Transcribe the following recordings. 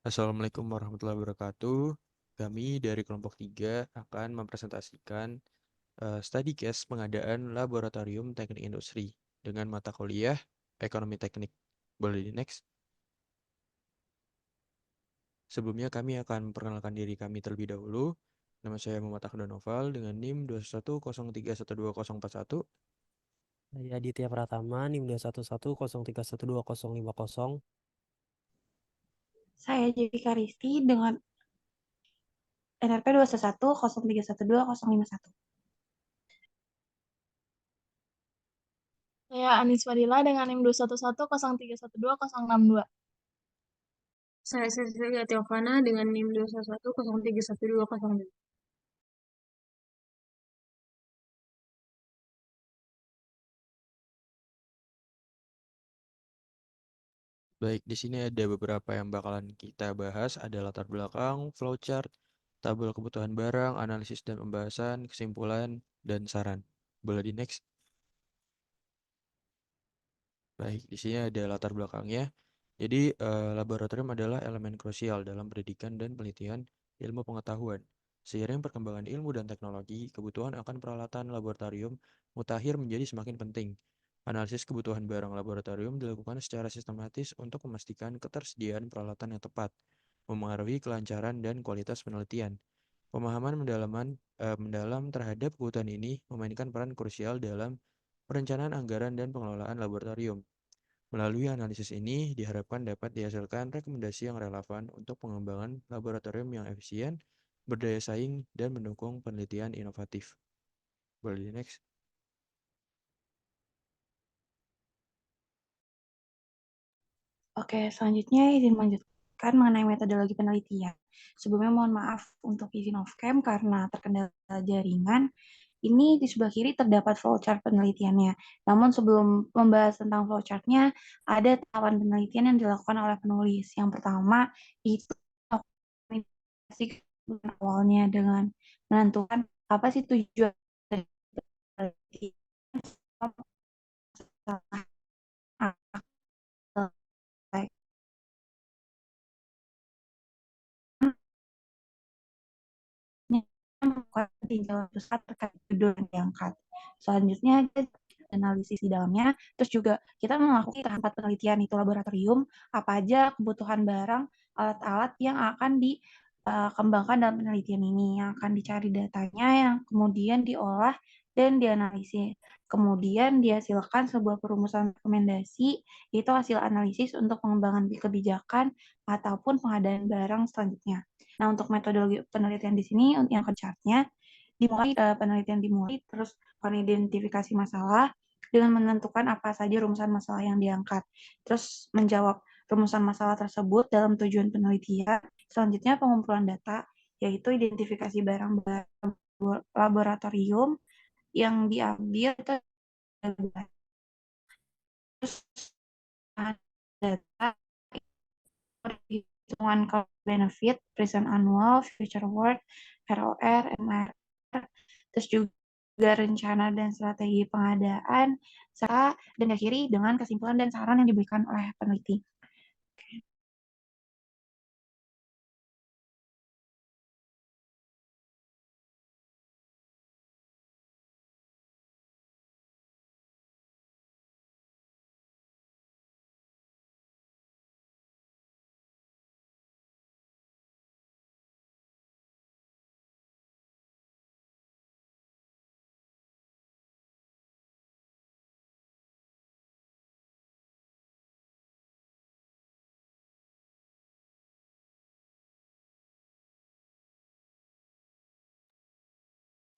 Assalamualaikum warahmatullahi wabarakatuh. Kami dari kelompok 3 akan mempresentasikan study case pengadaan laboratorium teknik industri dengan mata kuliah ekonomi teknik. Boleh di next. Sebelumnya kami akan memperkenalkan diri kami terlebih dahulu. Nama saya Muhammad Akhdar Noval dengan NIM 210311241. Saya Aditya Pratama, NIM 211031250. Saya Jessica Rizky dengan NRP 21103120051. Saya Anis Fadila dengan NIM 21103120062. Saya Cecilia Tiovana dengan NIM 211031202. Baik, di sini ada beberapa yang bakalan kita bahas. Ada latar belakang, flowchart, tabel kebutuhan barang, analisis dan pembahasan, kesimpulan, dan saran. Boleh di next. Baik, di sini ada latar belakangnya. Jadi, laboratorium adalah elemen krusial dalam pendidikan dan penelitian ilmu pengetahuan. Seiring perkembangan ilmu dan teknologi, kebutuhan akan peralatan laboratorium mutakhir menjadi semakin penting. Analisis kebutuhan barang laboratorium dilakukan secara sistematis untuk memastikan ketersediaan peralatan yang tepat, memengaruhi kelancaran dan kualitas penelitian. Pemahaman mendalam terhadap kebutuhan ini memainkan peran krusial dalam perencanaan anggaran dan pengelolaan laboratorium. Melalui analisis ini, diharapkan dapat dihasilkan rekomendasi yang relevan untuk pengembangan laboratorium yang efisien, berdaya saing, dan mendukung penelitian inovatif. Boleh di next. Oke, selanjutnya izin melanjutkan mengenai metodologi penelitian. Sebelumnya mohon maaf untuk izin off-cam karena terkendala jaringan. Ini di sebelah kiri terdapat flowchart penelitiannya. Namun sebelum membahas tentang flowchartnya, ada tahapan penelitian yang dilakukan oleh penulis. Yang pertama, itu awalnya dengan menentukan apa sih tujuan dari penelitian, melakukan tinjauan besar terkait judul yang diangkat. Selanjutnya, analisis di dalamnya. Terus juga kita melakukan tempat penelitian itu laboratorium, apa aja kebutuhan barang, alat-alat yang akan dikembangkan dalam penelitian ini, yang akan dicari datanya, yang kemudian diolah dan dianalisis. Kemudian dihasilkan sebuah perumusan rekomendasi, yaitu hasil analisis untuk pengembangan kebijakan ataupun pengadaan barang selanjutnya. Nah, untuk metodologi penelitian di sini yang chartnya penelitian dimulai terus mengidentifikasi masalah dengan menentukan apa saja rumusan masalah yang diangkat. Terus menjawab rumusan masalah tersebut dalam tujuan penelitian. Selanjutnya pengumpulan data, yaitu identifikasi barang-barang laboratorium yang diambil itu terus data perhitungan cost benefit, present annual, future work, ROR, MR, terus juga rencana dan strategi pengadaan, serta dan akhiri dengan kesimpulan dan saran yang diberikan oleh peneliti.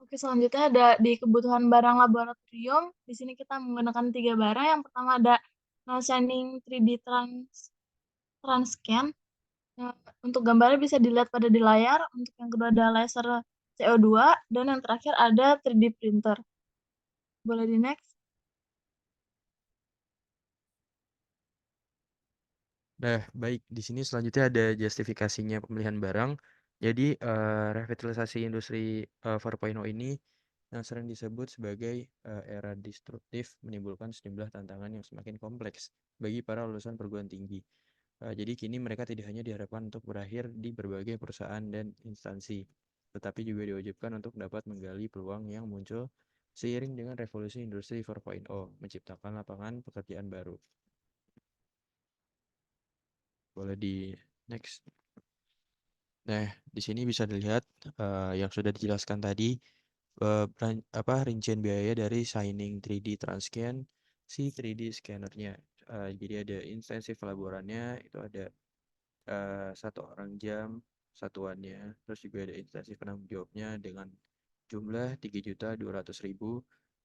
Oke, selanjutnya ada di kebutuhan barang laboratorium. Di sini kita menggunakan 3 barang. Yang pertama ada shining 3D Transcan. Untuk gambarnya bisa dilihat pada di layar. Untuk yang kedua ada laser CO2. Dan yang terakhir ada 3D printer. Boleh di next. Nah, baik. Di sini selanjutnya ada justifikasinya pemilihan barang. Jadi, revitalisasi industri 4.0 ini yang sering disebut sebagai era disruptif menimbulkan sejumlah tantangan yang semakin kompleks bagi para lulusan perguruan tinggi. Jadi kini mereka tidak hanya diharapkan untuk berakhir di berbagai perusahaan dan instansi, tetapi juga diwajibkan untuk dapat menggali peluang yang muncul seiring dengan revolusi industri 4.0, menciptakan lapangan pekerjaan baru. Boleh di next. Nah, di sini bisa dilihat yang sudah dijelaskan tadi, rincian biaya dari signing 3D Transcan si 3D scannernya. Jadi ada intensif laborannya, itu ada 1 orang jam satuannya, terus juga ada instansi penanggung jawabnya dengan jumlah 3.200.000.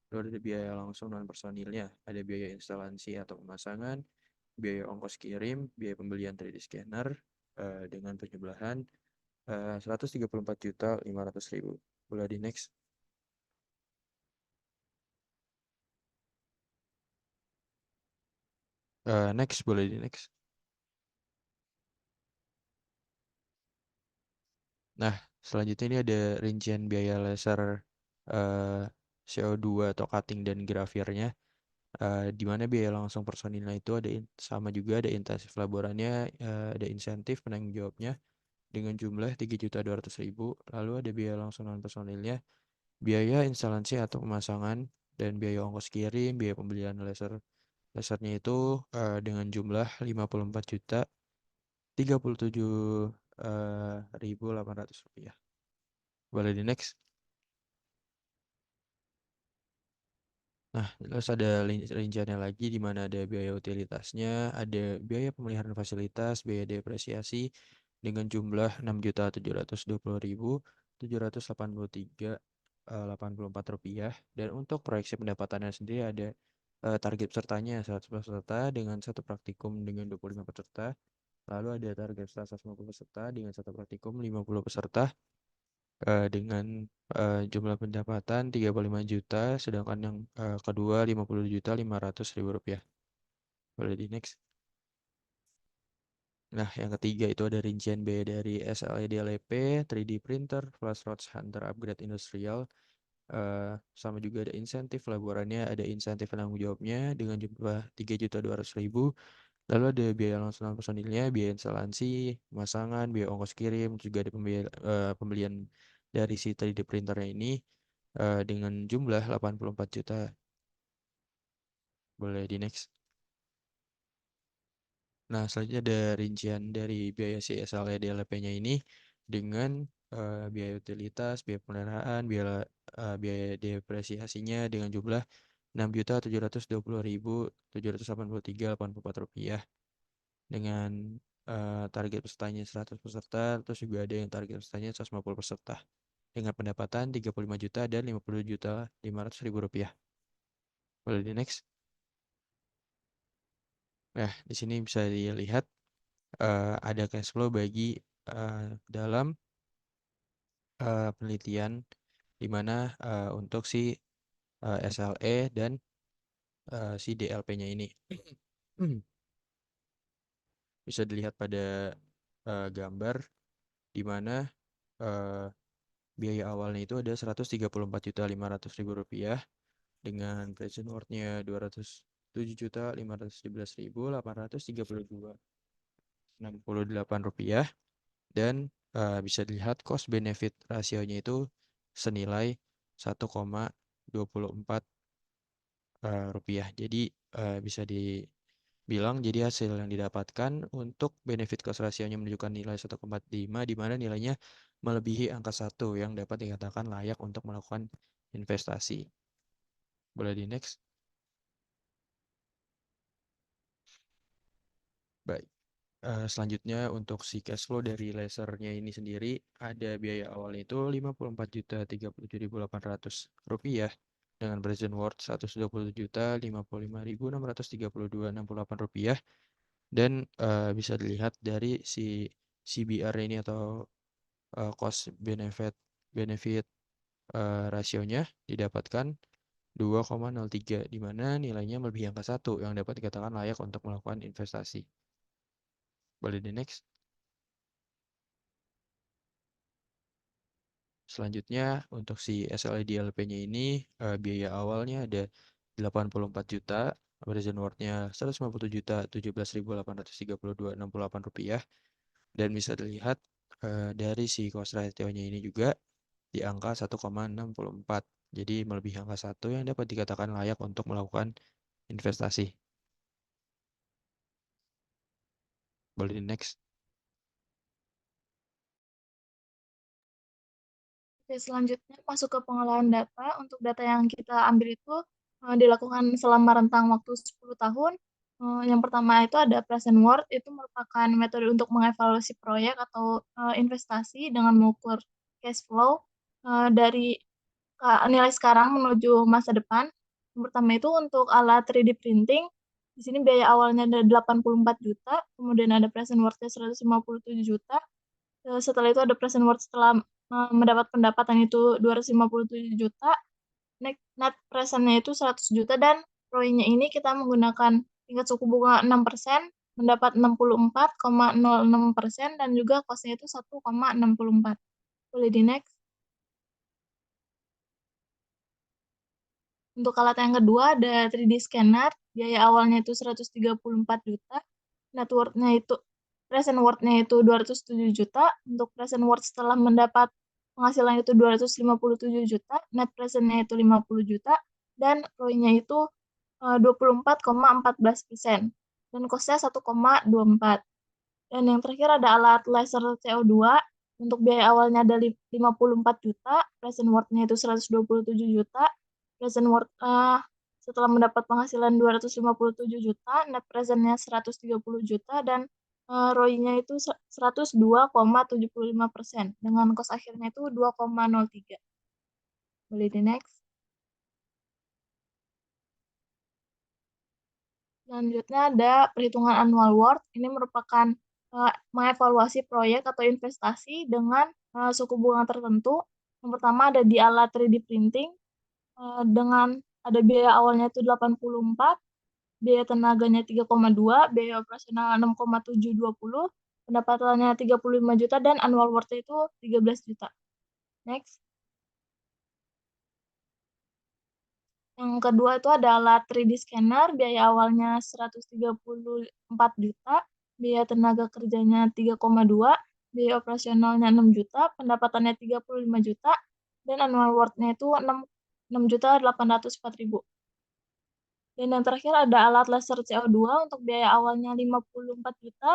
Lalu ada biaya langsung non personilnya, ada biaya instalasi atau pemasangan, biaya ongkos kirim, biaya pembelian 3D scanner dengan penjumlahan 134.500.000. Boleh di next. Next, boleh di next. Nah, selanjutnya ini ada rincian biaya laser CO2 atau cutting dan grafirnya, di mana biaya langsung personilnya itu ada sama juga, ada intensif laborannya, ada insentif penanggung jawabnya dengan jumlah 3.200.000. Lalu ada biaya langsung non personilnya, biaya instalasi atau pemasangan, dan biaya ongkos kirim, biaya pembelian lasernya itu dengan jumlah 54.037.800 rupiah. Boleh di next. Nah, terus ada rinciannya lagi di mana ada biaya utilitasnya, ada biaya pemeliharaan fasilitas, biaya depresiasi dengan jumlah 6.720.784 rupiah. Dan untuk proyeksi pendapatannya sendiri ada target pesertanya 100 peserta dengan 1 praktikum dengan 25 peserta. Lalu ada target peserta 150 peserta dengan 1 praktikum 50 peserta dengan jumlah pendapatan 35 juta, sedangkan yang kedua 50.500.000 rupiah. Boleh di next. Nah, yang ketiga itu ada rincian biaya dari SLED LEP, 3D printer, Flash Rods Hunter Upgrade Industrial. Sama juga ada insentif laborannya, ada insentif penanggung jawabnya dengan jumlah 3.200.000. Lalu ada biaya langsung personilnya, biaya instalasi, pemasangan, biaya ongkos kirim, juga ada pembelian dari si 3D printernya ini dengan jumlah 84 juta. Boleh di next. Nah, selanjutnya ada rincian dari biaya CSL DLP-nya ini dengan biaya utilitas, biaya pemeliharaan, biaya depresiasinya dengan jumlah 6.720.783.84 rupiah. Dengan target pesertanya 100 peserta, terus juga ada yang target pesertanya 150 peserta dengan pendapatan 35 juta dan 50.500.000 rupiah. Boleh di next. Nah, di sini bisa dilihat ada cash flow bagi dalam penelitian di mana untuk si SLE dan si DLP-nya ini. Bisa dilihat pada gambar di mana biaya awalnya itu ada 134.500.000 rupiah dengan present worth-nya 207.511.832,68 rupiah, dan bisa dilihat cost benefit rasionya itu senilai 1,24 rupiah. Jadi bisa dibilang jadi hasil yang didapatkan untuk benefit cost rasionya menunjukkan nilai 1,45, di mana nilainya melebihi angka 1 yang dapat dikatakan layak untuk melakukan investasi. Boleh di next. Baik. Selanjutnya untuk si cash flow dari lasernya ini sendiri ada biaya awalnya itu 54.037.800 rupiah dengan present worth 120.055.632,68 rupiah, dan bisa dilihat dari si CBR ini atau cost benefit rasionya didapatkan 2,03, di mana nilainya melebihi angka 1 yang dapat dikatakan layak untuk melakukan investasi. Boleh di next. Selanjutnya untuk si SLED LP-nya ini biaya awalnya ada 84 juta Present worth-nya 150.017.832,68 rupiah. Dan bisa dilihat dari si cost ratio-nya ini juga di angka 1,64. Jadi melebihi angka 1 yang dapat dikatakan layak untuk melakukan investasi. Boleh di next. Oke, selanjutnya masuk ke pengolahan data. Untuk data yang kita ambil itu dilakukan selama rentang waktu 10 tahun. Yang pertama itu ada present worth, itu merupakan metode untuk mengevaluasi proyek atau investasi dengan mengukur cash flow dari nilai sekarang menuju masa depan. Yang pertama itu untuk alat 3D printing. Di sini biaya awalnya ada 84 juta, kemudian ada present worth-nya 157 juta. Setelah itu ada present worth setelah mendapat pendapatan itu 257 juta. Net present-nya itu 100 juta dan ROI-nya ini kita menggunakan tingkat suku bunga 6%, mendapat 64,06% dan juga cost-nya itu 1,64. Boleh di next. Untuk alat yang kedua ada 3D scanner, biaya awalnya itu 134 juta, net worth-nya itu present worth-nya itu 207 juta, untuk present worth setelah mendapat penghasilan itu 257 juta, net present-nya itu 50 juta, dan ROI-nya itu 24,14%, dan cost-nya 1,24. Dan yang terakhir ada alat laser CO2, untuk biaya awalnya ada 54 juta, present worth-nya itu 127 juta, present worth setelah mendapat penghasilan 257 juta, net present-nya 130 juta, dan ROI-nya itu 102,75%, dengan cost akhirnya itu 2,03. Boleh di next. Selanjutnya ada perhitungan annual worth. Ini merupakan mengevaluasi proyek atau investasi dengan suku bunga tertentu. Yang pertama ada di alat 3D printing dengan ada biaya awalnya itu 84, biaya tenaganya 3,2, biaya operasional 6,720, pendapatannya 35 juta dan annual worth itu 13 juta. Next. Yang kedua itu ada alat 3D scanner, biaya awalnya 134 juta, biaya tenaga kerjanya 3,2, biaya operasionalnya 6 juta, pendapatannya 35 juta, dan annual worth-nya itu 6.804.000. Dan yang terakhir ada alat laser CO2 untuk biaya awalnya 54 juta,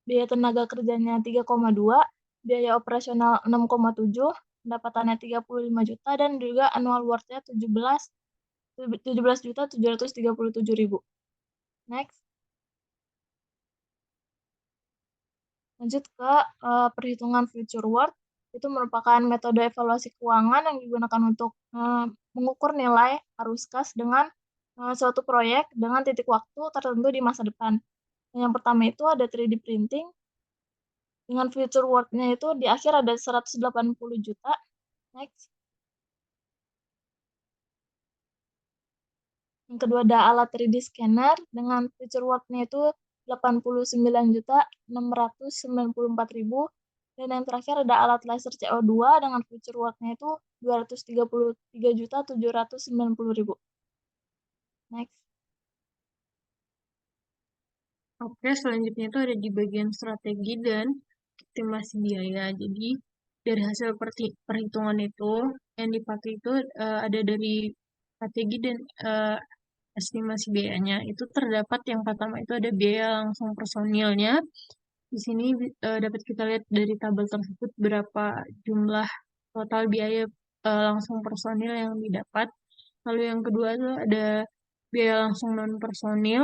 biaya tenaga kerjanya 3,2, biaya operasional 6,7, pendapatannya 35 juta, dan juga annual worth-nya 17.737.000. Next. Lanjut ke perhitungan future worth. Itu merupakan metode evaluasi keuangan yang digunakan untuk mengukur nilai arus kas dengan suatu proyek dengan titik waktu tertentu di masa depan. Yang pertama itu ada 3D printing. Dengan future worth-nya itu di akhir ada 180 juta. Next. Yang kedua ada alat 3D scanner dengan future worth-nya itu 89.694.000. Dan yang terakhir ada alat laser CO2 dengan future worth-nya itu 233.790.000. Next. Oke, selanjutnya itu ada di bagian strategi dan estimasi biaya. Jadi dari hasil perhitungan itu yang dipakai itu ada dari strategi dan estimasi biayanya. Itu terdapat yang pertama itu ada biaya langsung personilnya. Di sini dapat kita lihat dari tabel tersebut berapa jumlah total biaya langsung personil yang didapat. Lalu yang kedua itu ada biaya langsung non personil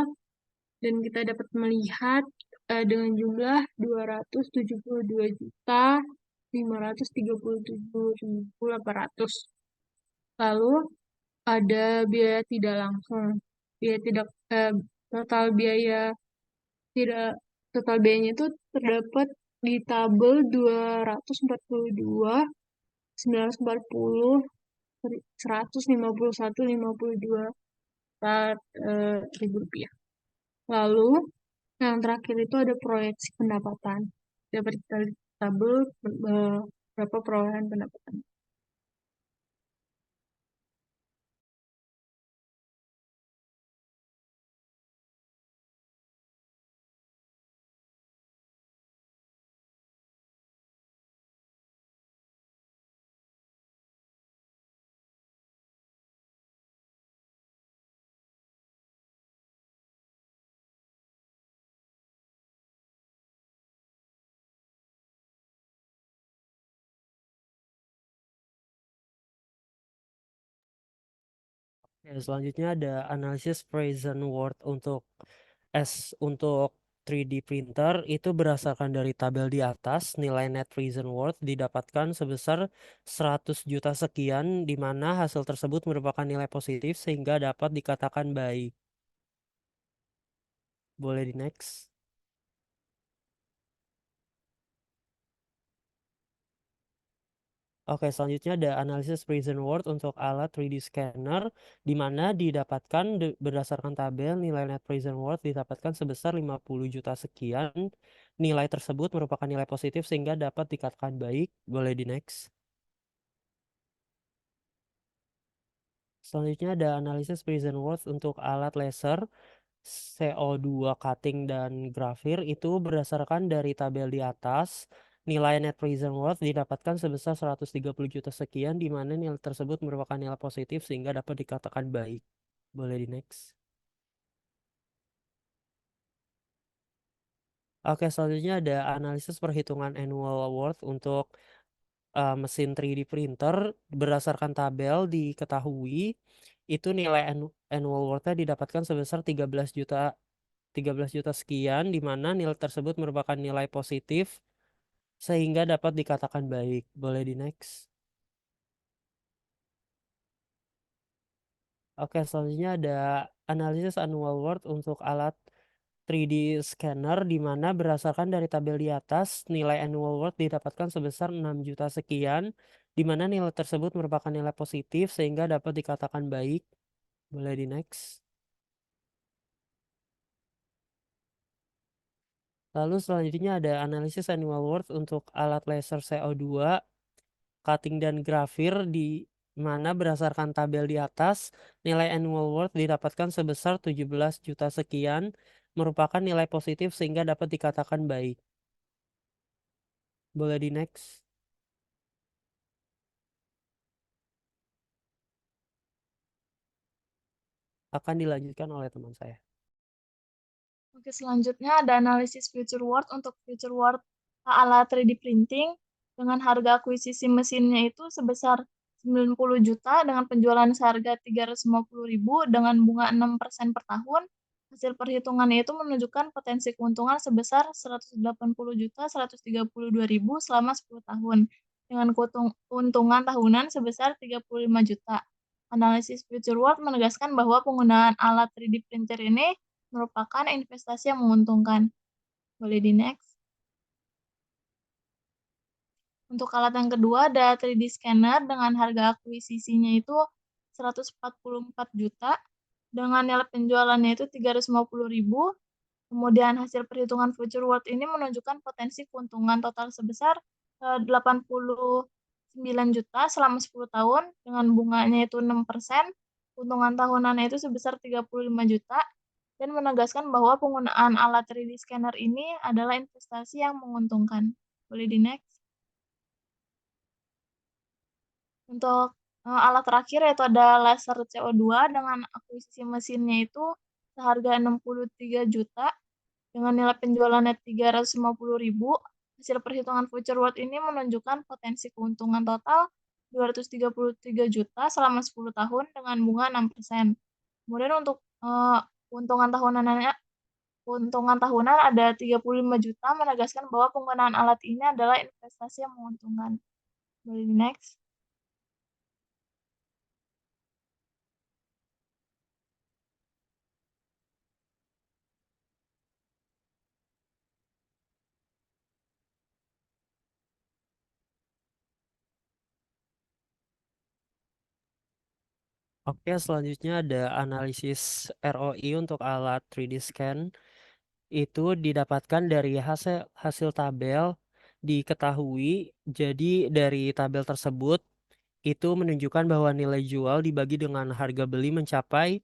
dan kita dapat melihat dengan jumlah 272.537.800. Lalu ada biaya tidak langsung. Biaya tidak total biayanya itu terdapat di tabel 242, 940, 151, 52 ribu rupiah. Lalu yang terakhir itu ada proyeksi pendapatan. Dapat kita lihat tabel berapa perolehan pendapatan. Selanjutnya ada analisis present worth untuk untuk 3D printer itu berdasarkan dari tabel di atas, nilai net present worth didapatkan sebesar 100 juta sekian, di mana hasil tersebut merupakan nilai positif sehingga dapat dikatakan baik. Boleh di next. Oke, selanjutnya ada analisis present worth untuk alat 3D scanner, di mana didapatkan berdasarkan tabel nilai net present worth didapatkan sebesar 50 juta sekian. Nilai tersebut merupakan nilai positif sehingga dapat dikatakan baik. Boleh di next. Selanjutnya ada analisis present worth untuk alat laser, CO2 cutting dan grafir itu berdasarkan dari tabel di atas. Nilai net present worth didapatkan sebesar 130 juta sekian, di mana nilai tersebut merupakan nilai positif sehingga dapat dikatakan baik. Boleh di next. Oke, selanjutnya ada analisis perhitungan annual worth untuk mesin 3D printer berdasarkan tabel diketahui itu nilai annual worth-nya didapatkan sebesar 13 juta sekian, di mana nilai tersebut merupakan nilai positif sehingga dapat dikatakan baik. Boleh di next. Oke, selanjutnya ada analisis annual worth untuk alat 3D scanner, di mana berdasarkan dari tabel di atas, nilai annual worth didapatkan sebesar 6 juta sekian, di mana nilai tersebut merupakan nilai positif sehingga dapat dikatakan baik. Boleh di next. Lalu selanjutnya ada analisis annual worth untuk alat laser CO2, cutting dan grafir, di mana berdasarkan tabel di atas, nilai annual worth didapatkan sebesar 17 juta sekian, merupakan nilai positif sehingga dapat dikatakan baik. Boleh di next. Akan dilanjutkan oleh teman saya. Oke, selanjutnya ada analisis future worth untuk future worth alat 3D printing dengan harga akuisisi mesinnya itu sebesar 90 juta dengan penjualan seharga 350.000 dengan bunga 6% per tahun. Hasil perhitungannya itu menunjukkan potensi keuntungan sebesar 180 juta 132.000 selama 10 tahun dengan keuntungan tahunan sebesar 35 juta. Analisis future worth menegaskan bahwa penggunaan alat 3D printer ini merupakan investasi yang menguntungkan. Boleh di next. Untuk alat yang kedua ada 3D scanner dengan harga akuisisinya itu 144 juta dengan nilai penjualannya itu 350.000. Kemudian hasil perhitungan future worth ini menunjukkan potensi keuntungan total sebesar 89 juta selama 10 tahun dengan bunganya itu 6%. Keuntungan tahunannya itu sebesar 35 juta dan menegaskan bahwa penggunaan alat 3D scanner ini adalah investasi yang menguntungkan. Boleh di next. Untuk alat terakhir yaitu ada laser CO2 dengan akuisisi mesinnya itu seharga 63 juta dengan nilai penjualannya 350.000. Hasil perhitungan future worth ini menunjukkan potensi keuntungan total 233 juta selama 10 tahun dengan bunga 6%. Kemudian untuk keuntungan tahunan ada 35 juta menegaskan bahwa penggunaan alat ini adalah investasi yang menguntungkan. Boleh di next. Oke, selanjutnya ada analisis ROI untuk alat 3D scan. Itu didapatkan dari hasil tabel diketahui. Jadi dari tabel tersebut itu menunjukkan bahwa nilai jual dibagi dengan harga beli mencapai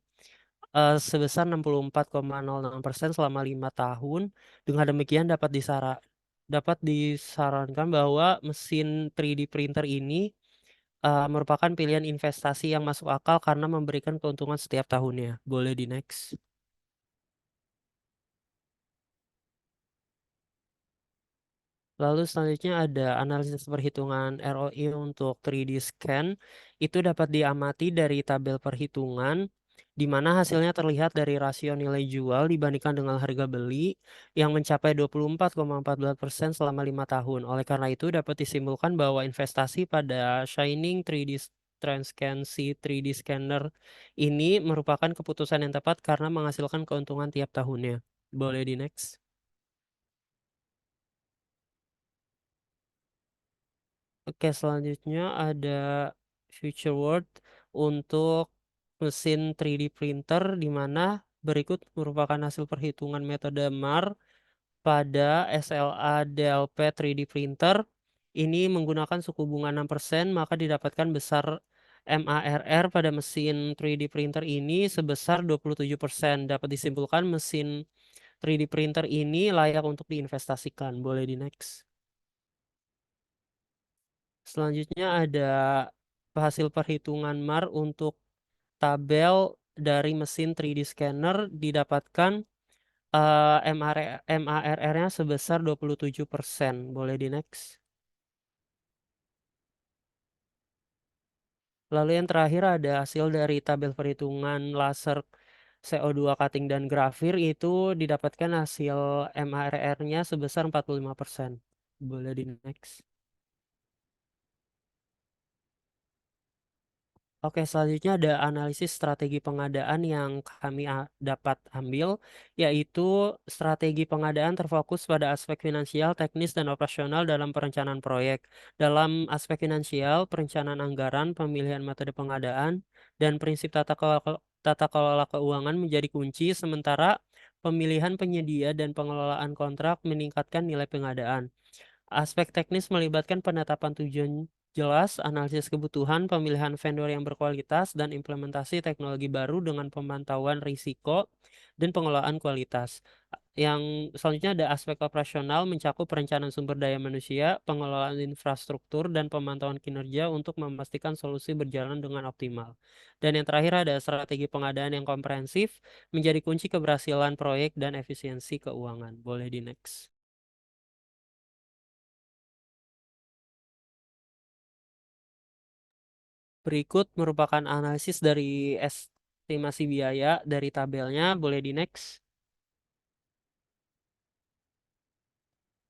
sebesar 64,06% selama 5 tahun. Dengan demikian dapat disarankan bahwa mesin 3D printer ini merupakan pilihan investasi yang masuk akal karena memberikan keuntungan setiap tahunnya. Boleh di next. Lalu selanjutnya ada analisis perhitungan ROI untuk 3D scan. Itu dapat diamati dari tabel perhitungan, di mana hasilnya terlihat dari rasio nilai jual dibandingkan dengan harga beli yang mencapai 24,14% selama 5 tahun. Oleh karena itu dapat disimpulkan bahwa investasi pada Shining 3D Transcan C 3D Scanner ini merupakan keputusan yang tepat karena menghasilkan keuntungan tiap tahunnya. Boleh di next. Oke, selanjutnya ada Future World untuk mesin 3D printer, di mana berikut merupakan hasil perhitungan metode MAR pada SLA DLP 3D printer. Ini menggunakan suku bunga 6%, maka didapatkan besar MARR pada mesin 3D printer ini sebesar 27%. Dapat disimpulkan mesin 3D printer ini layak untuk diinvestasikan. Boleh di next. Selanjutnya ada hasil perhitungan MAR untuk tabel dari mesin 3D scanner didapatkan MARR-nya sebesar 27%. Boleh di next. Lalu yang terakhir ada hasil dari tabel perhitungan laser CO2 cutting dan grafir, itu didapatkan hasil MARR-nya sebesar 45%. Boleh di next. Oke, selanjutnya ada analisis strategi pengadaan yang kami dapat ambil, yaitu strategi pengadaan terfokus pada aspek finansial, teknis, dan operasional dalam perencanaan proyek. Dalam aspek finansial, perencanaan anggaran, pemilihan metode pengadaan, dan prinsip tata kelola keuangan menjadi kunci, sementara pemilihan penyedia dan pengelolaan kontrak meningkatkan nilai pengadaan. Aspek teknis melibatkan penetapan tujuan jelas, analisis kebutuhan, pemilihan vendor yang berkualitas, dan implementasi teknologi baru dengan pemantauan risiko dan pengelolaan kualitas. Yang selanjutnya ada aspek operasional mencakup perencanaan sumber daya manusia, pengelolaan infrastruktur, dan pemantauan kinerja untuk memastikan solusi berjalan dengan optimal. Dan yang terakhir ada strategi pengadaan yang komprehensif menjadi kunci keberhasilan proyek dan efisiensi keuangan. Boleh di next. Berikut merupakan analisis dari estimasi biaya dari tabelnya. Boleh di next.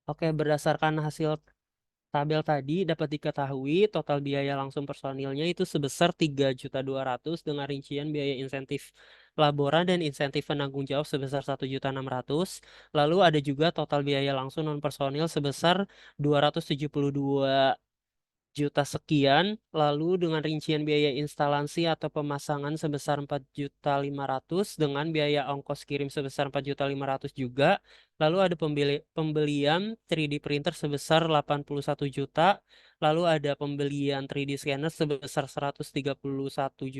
Oke, berdasarkan hasil tabel tadi dapat diketahui total biaya langsung personilnya itu sebesar 3.200.000 dengan rincian biaya insentif laboran dan insentif penanggung jawab sebesar 1.600.000. Lalu ada juga total biaya langsung non personil sebesar 272 juta sekian, lalu dengan rincian biaya instalasi atau pemasangan sebesar 4.500.000 dengan biaya ongkos kirim sebesar 4.500.000 juga, lalu ada pembelian 3D printer sebesar 81 juta, lalu ada pembelian 3D scanner sebesar 131.500.000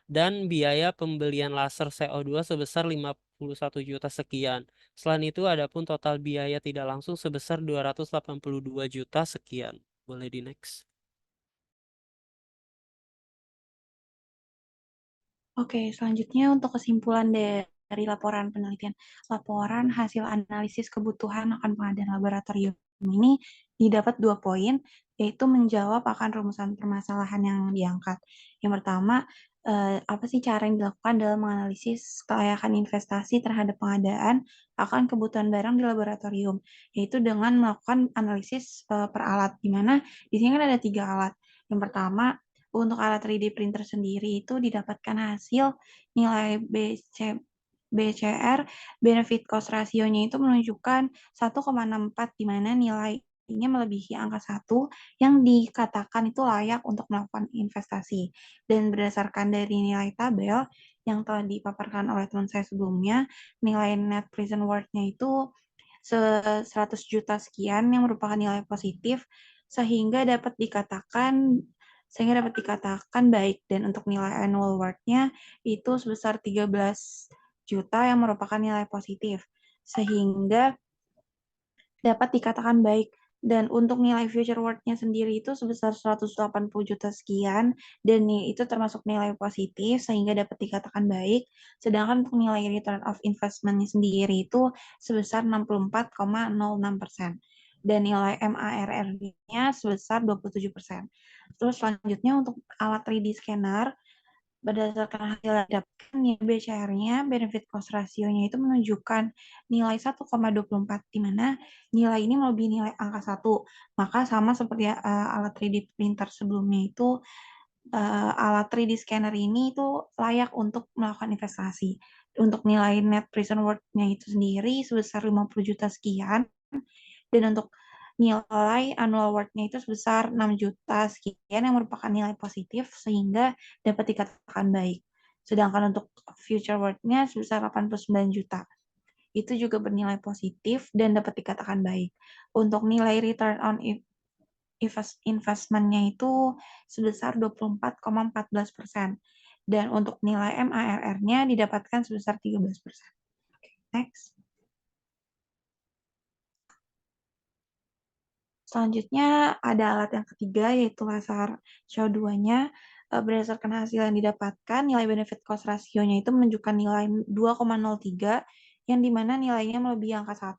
dan biaya pembelian laser CO2 sebesar 51 juta sekian. Selain itu, ada pun total biaya tidak langsung sebesar 282 juta sekian. Boleh di next. Oke, selanjutnya untuk kesimpulan dari laporan penelitian. Laporan hasil analisis kebutuhan akan pengadaan laboratorium ini didapat 2 poin, yaitu menjawab akan rumusan permasalahan yang diangkat. Yang pertama, apa sih cara yang dilakukan dalam menganalisis kelayakan investasi terhadap pengadaan akan kebutuhan barang di laboratorium, yaitu dengan melakukan analisis per alat, di mana di sini kan ada 3 alat. Yang pertama, untuk alat 3D printer sendiri itu didapatkan hasil nilai BCR, benefit cost ratio-nya itu menunjukkan 1,64, di mana nilainya melebihi angka 1 yang dikatakan itu layak untuk melakukan investasi. Dan berdasarkan dari nilai tabel yang telah dipaparkan oleh teman saya sebelumnya, nilai net present worth-nya itu 100 juta sekian yang merupakan nilai positif, sehingga dapat dikatakan baik. Dan untuk nilai annual worth-nya itu sebesar 13 juta yang merupakan nilai positif, sehingga dapat dikatakan baik. Dan untuk nilai future worth-nya sendiri itu sebesar 180 juta sekian, dan itu termasuk nilai positif sehingga dapat dikatakan baik. Sedangkan untuk nilai return of investment-nya sendiri itu sebesar 64,06%. dan nilai MARR-nya sebesar 27%. Terus selanjutnya untuk alat 3D scanner, berdasarkan hasil yang didapatkan, BCR-nya, benefit cost ratio-nya itu menunjukkan nilai 1,24, di mana nilai ini melebihi nilai angka 1. Maka sama seperti alat 3D printer sebelumnya itu, alat 3D scanner ini itu layak untuk melakukan investasi. Untuk nilai net present worth-nya itu sendiri sebesar 50 juta sekian, dan untuk nilai annual worth-nya itu sebesar 6 juta sekian yang merupakan nilai positif sehingga dapat dikatakan baik. Sedangkan untuk future worth-nya sebesar 89 juta. Itu juga bernilai positif dan dapat dikatakan baik. Untuk nilai return on investment-nya itu sebesar 24,14%. Dan untuk nilai MARR-nya didapatkan sebesar 13%. Okay, next. Selanjutnya ada alat yang ketiga, yaitu laser CO2-nya. Berdasarkan hasil yang didapatkan, nilai benefit cost ratio-nya itu menunjukkan nilai 2,03, yang dimana nilainya melebihi angka 1,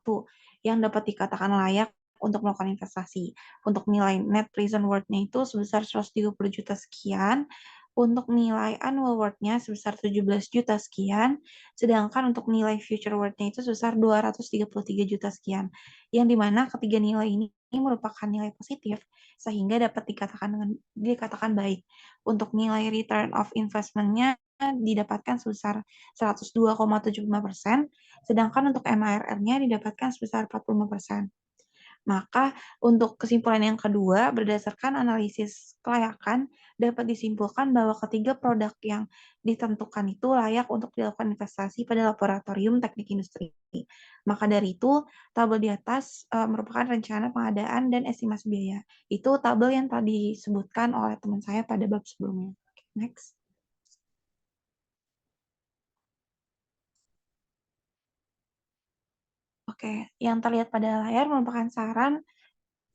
yang dapat dikatakan layak untuk melakukan investasi. Untuk nilai net present worth-nya itu sebesar 130 juta sekian, untuk nilai annual worth-nya sebesar 17 juta sekian, sedangkan untuk nilai future worth-nya itu sebesar 233 juta sekian, yang dimana ketiga nilai ini merupakan nilai positif sehingga dapat dikatakan baik. Untuk nilai return of investment-nya didapatkan sebesar 102,75%, sedangkan untuk MARR-nya didapatkan sebesar 45%. Maka untuk kesimpulan yang kedua, berdasarkan analisis kelayakan, dapat disimpulkan bahwa ketiga produk yang ditentukan itu layak untuk dilakukan investasi pada laboratorium teknik industri. Maka dari itu, tabel di atas merupakan rencana pengadaan dan estimasi biaya. Itu tabel yang tadi disebutkan oleh teman saya pada bab sebelumnya. Next. Oke, yang terlihat pada layar merupakan saran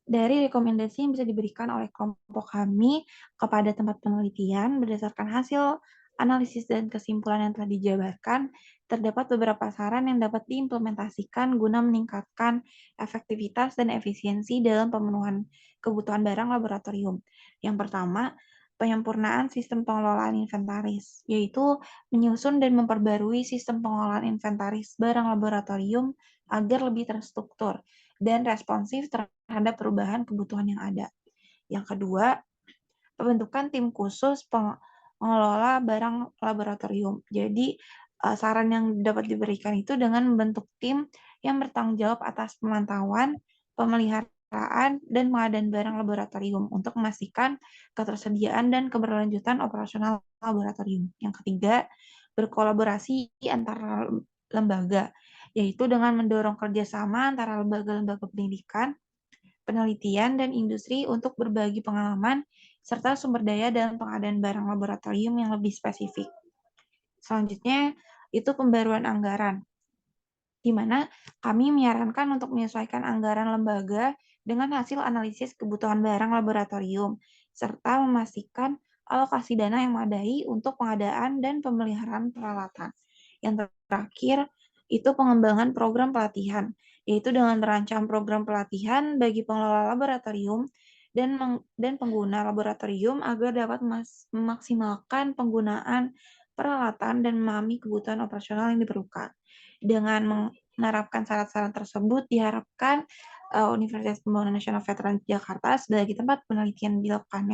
dari rekomendasi yang bisa diberikan oleh kelompok kami kepada tempat penelitian. Berdasarkan hasil analisis dan kesimpulan yang telah dijabarkan, terdapat beberapa saran yang dapat diimplementasikan guna meningkatkan efektivitas dan efisiensi dalam pemenuhan kebutuhan barang laboratorium. Yang pertama, penyempurnaan sistem pengelolaan inventaris, yaitu menyusun dan memperbarui sistem pengelolaan inventaris barang laboratorium agar lebih terstruktur dan responsif terhadap perubahan kebutuhan yang ada. Yang kedua, pembentukan tim khusus pengelola barang laboratorium. Jadi, saran yang dapat diberikan itu dengan membentuk tim yang bertanggung jawab atas pemantauan, pemeliharaan, dan pengadaan barang laboratorium untuk memastikan ketersediaan dan keberlanjutan operasional laboratorium. Yang ketiga, berkolaborasi antara lembaga, yaitu dengan mendorong kerjasama antara lembaga-lembaga pendidikan, penelitian, dan industri untuk berbagi pengalaman serta sumber daya dalam pengadaan barang laboratorium yang lebih spesifik. Selanjutnya, itu pembaruan anggaran, di mana kami menyarankan untuk menyesuaikan anggaran lembaga dengan hasil analisis kebutuhan barang laboratorium, serta memastikan alokasi dana yang memadai untuk pengadaan dan pemeliharaan peralatan. Yang terakhir, itu pengembangan program pelatihan, yaitu dengan merancang program pelatihan bagi pengelola laboratorium dan pengguna laboratorium agar dapat memaksimalkan penggunaan peralatan dan memahami kebutuhan operasional yang diperlukan. Dengan menerapkan syarat-syarat tersebut, diharapkan Universitas Pembangunan Nasional Veteran Jakarta sebagai tempat penelitian dilakukan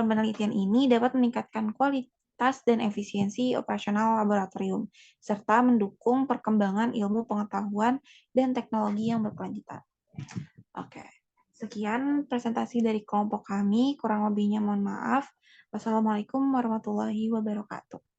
penelitian ini dapat meningkatkan kualitas dan efisiensi operasional laboratorium, serta mendukung perkembangan ilmu pengetahuan dan teknologi yang berkelanjutan. Oke, sekian presentasi dari kelompok kami, kurang lebihnya mohon maaf. Wassalamualaikum warahmatullahi wabarakatuh.